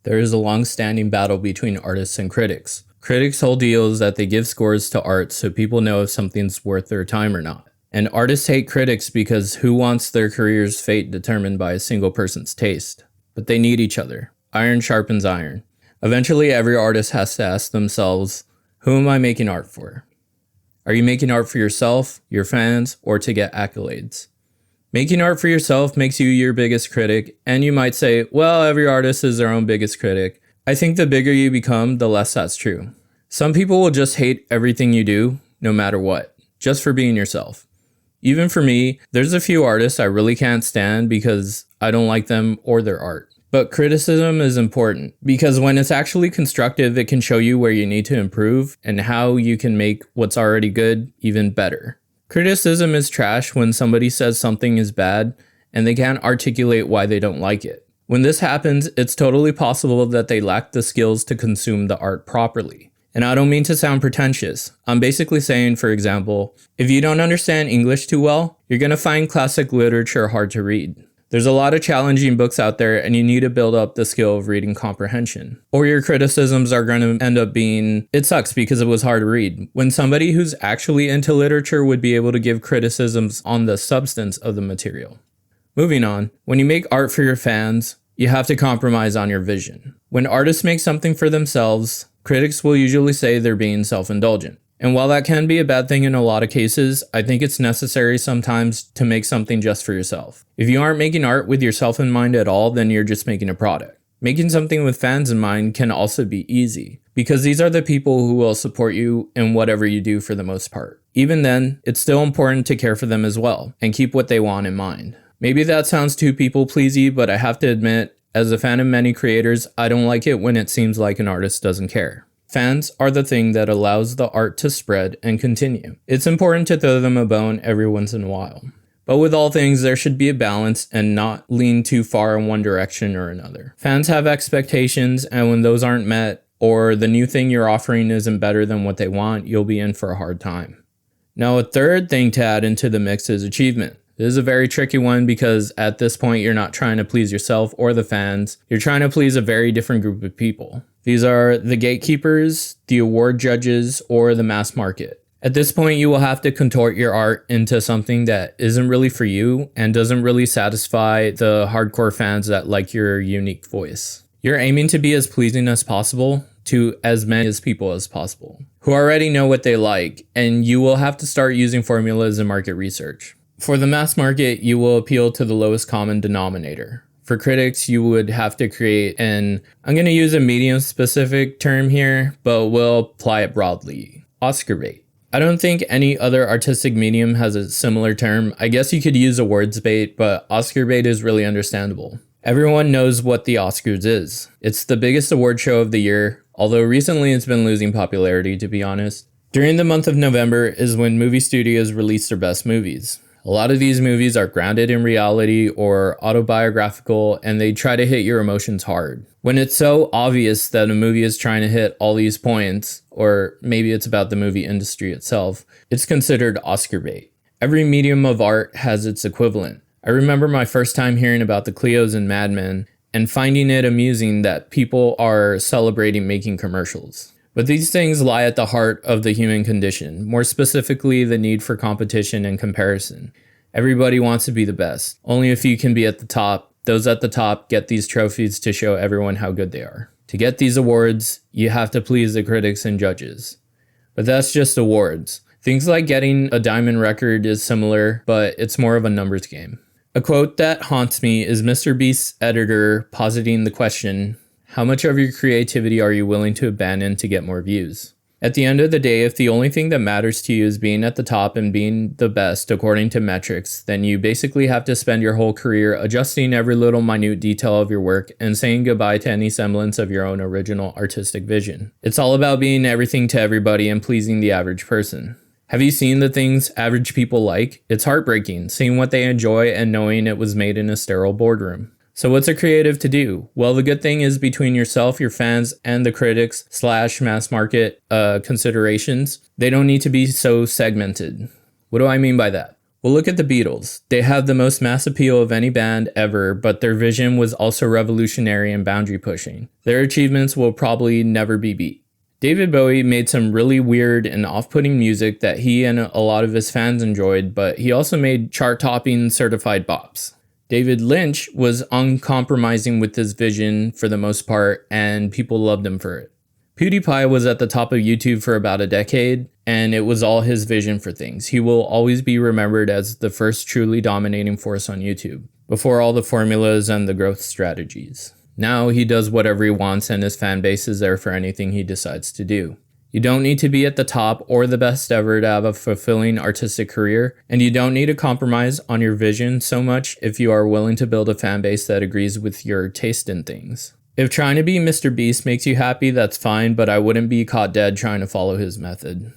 There is a long-standing battle between artists and critics. Critics' whole deal is that they give scores to art so people know if something's worth their time or not. And artists hate critics because who wants their career's fate determined by a single person's taste? But they need each other. Iron sharpens iron. Eventually, every artist has to ask themselves, who am I making art for? Are you making art for yourself, your fans, or to get accolades? Making art for yourself makes you your biggest critic, and you might say, well, every artist is their own biggest critic. I think the bigger you become, the less that's true. Some people will just hate everything you do, no matter what, just for being yourself. Even for me, there's a few artists I really can't stand because I don't like them or their art. But criticism is important because when it's actually constructive, it can show you where you need to improve and how you can make what's already good even better. Criticism is trash when somebody says something is bad and they can't articulate why they don't like it. When this happens, it's totally possible that they lack the skills to consume the art properly. And I don't mean to sound pretentious. I'm basically saying, for example, if you don't understand English too well, you're going to find classic literature hard to read. There's a lot of challenging books out there and you need to build up the skill of reading comprehension. Or your criticisms are going to end up being, it sucks because it was hard to read. When somebody who's actually into literature would be able to give criticisms on the substance of the material. Moving on, when you make art for your fans, you have to compromise on your vision. When artists make something for themselves, critics will usually say they're being self-indulgent. And while that can be a bad thing in a lot of cases, I think it's necessary sometimes to make something just for yourself. If you aren't making art with yourself in mind at all, then you're just making a product. Making something with fans in mind can also be easy, because these are the people who will support you in whatever you do for the most part. Even then, it's still important to care for them as well, and keep what they want in mind. Maybe that sounds too people-pleasy, but I have to admit, as a fan of many creators, I don't like it when it seems like an artist doesn't care. Fans are the thing that allows the art to spread and continue. It's important to throw them a bone every once in a while. But with all things, there should be a balance and not lean too far in one direction or another. Fans have expectations, and when those aren't met, or the new thing you're offering isn't better than what they want, you'll be in for a hard time. Now, a third thing to add into the mix is achievement. This is a very tricky one because at this point, you're not trying to please yourself or the fans. You're trying to please a very different group of people. These are the gatekeepers, the award judges, or the mass market. At this point, you will have to contort your art into something that isn't really for you and doesn't really satisfy the hardcore fans that like your unique voice. You're aiming to be as pleasing as possible to as many people as possible who already know what they like, and you will have to start using formulas and market research. For the mass market, you will appeal to the lowest common denominator. For critics, you would have to create I'm going to use a medium-specific term here, but we'll apply it broadly. Oscar bait. I don't think any other artistic medium has a similar term. I guess you could use a words bait, but Oscar bait is really understandable. Everyone knows what the Oscars is. It's the biggest award show of the year, although recently it's been losing popularity, to be honest. During the month of November is when movie studios release their best movies. A lot of these movies are grounded in reality or autobiographical, and they try to hit your emotions hard. When it's so obvious that a movie is trying to hit all these points, or maybe it's about the movie industry itself, it's considered Oscar bait. Every medium of art has its equivalent. I remember my first time hearing about the Cleos and Mad Men and finding it amusing that people are celebrating making commercials. But these things lie at the heart of the human condition, more specifically the need for competition and comparison. Everybody wants to be the best. Only a few can be at the top. Those at the top get these trophies to show everyone how good they are. To get these awards, you have to please the critics and judges. But that's just awards. Things like getting a diamond record is similar, but it's more of a numbers game. A quote that haunts me is Mr. Beast's editor positing the question, how much of your creativity are you willing to abandon to get more views? At the end of the day, if the only thing that matters to you is being at the top and being the best according to metrics, then you basically have to spend your whole career adjusting every little minute detail of your work and saying goodbye to any semblance of your own original artistic vision. It's all about being everything to everybody and pleasing the average person. Have you seen the things average people like? It's heartbreaking, seeing what they enjoy and knowing it was made in a sterile boardroom. So what's a creative to do? Well, the good thing is between yourself, your fans, and the critics / mass market considerations, they don't need to be so segmented. What do I mean by that? Well, look at the Beatles. They have the most mass appeal of any band ever, but their vision was also revolutionary and boundary pushing. Their achievements will probably never be beat. David Bowie made some really weird and off-putting music that he and a lot of his fans enjoyed, but he also made chart-topping certified bops. David Lynch was uncompromising with his vision for the most part, and people loved him for it. PewDiePie was at the top of YouTube for about a decade, and it was all his vision for things. He will always be remembered as the first truly dominating force on YouTube, before all the formulas and the growth strategies. Now he does whatever he wants and his fan base is there for anything he decides to do. You don't need to be at the top or the best ever to have a fulfilling artistic career, and you don't need to compromise on your vision so much if you are willing to build a fan base that agrees with your taste in things. If trying to be Mr. Beast makes you happy, that's fine, but I wouldn't be caught dead trying to follow his method.